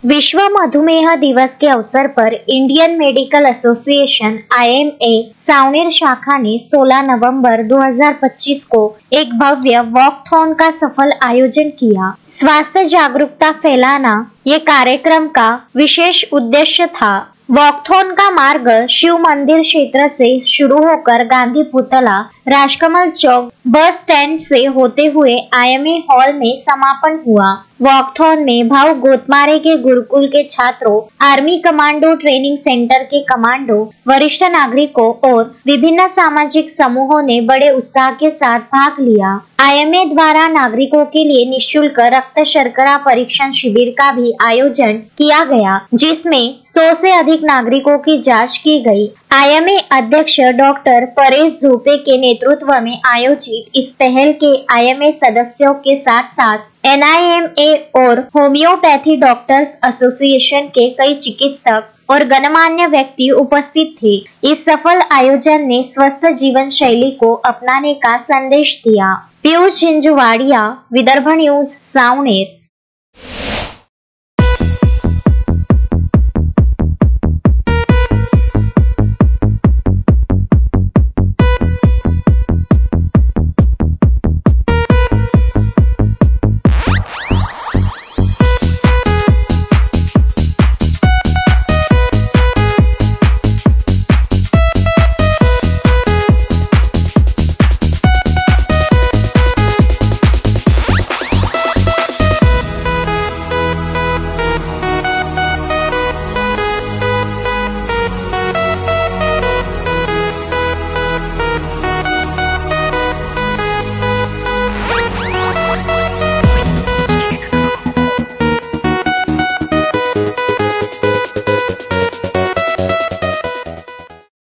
विश्व मधुमेह दिवस के अवसर पर Indian medical association (IMA) Saoner शाखा ने 16 नवंबर 2025 को एक भव्य वॉकथॉन का सफल आयोजन किया। स्वास्थ्य जागरूकता फैलाना ये कार्यक्रम का विशेष उद्देश्य था। वॉकथॉन का मार्ग शिव मंदिर क्षेत्र से शुरू होकर गांधी पुतला, राजकमल चौक, बस स्टैंड से होते हुए IMA हॉल में समापन हुआ। वॉकथॉन में भाऊ गोतमारे के गुरुकुल के छात्रों, आर्मी कमांडो ट्रेनिंग सेंटर के कमांडो, वरिष्ठ नागरिकों और विभिन्न सामाजिक समूहों ने बड़े उत्साह के साथ भाग लिया। IMA द्वारा नागरिकों के लिए निःशुल्क रक्त शर्करा परीक्षण शिविर का भी आयोजन किया गया, जिसमें 100 से अधिक नागरिकों की जांच की गई। IMA अध्यक्ष डॉक्टर परेश झोपे के नेतृत्व में आयोजित इस पहल के IMA सदस्यों के साथ साथ NIMA और होम्योपैथी डॉक्टर्स एसोसिएशन के कई चिकित्सक और गणमान्य व्यक्ति उपस्थित थे। इस सफल आयोजन ने स्वस्थ जीवन शैली को अपनाने का संदेश दिया। पीयूष झिंझुवाड़िया, विदर्भ न्यूज, सावनेर।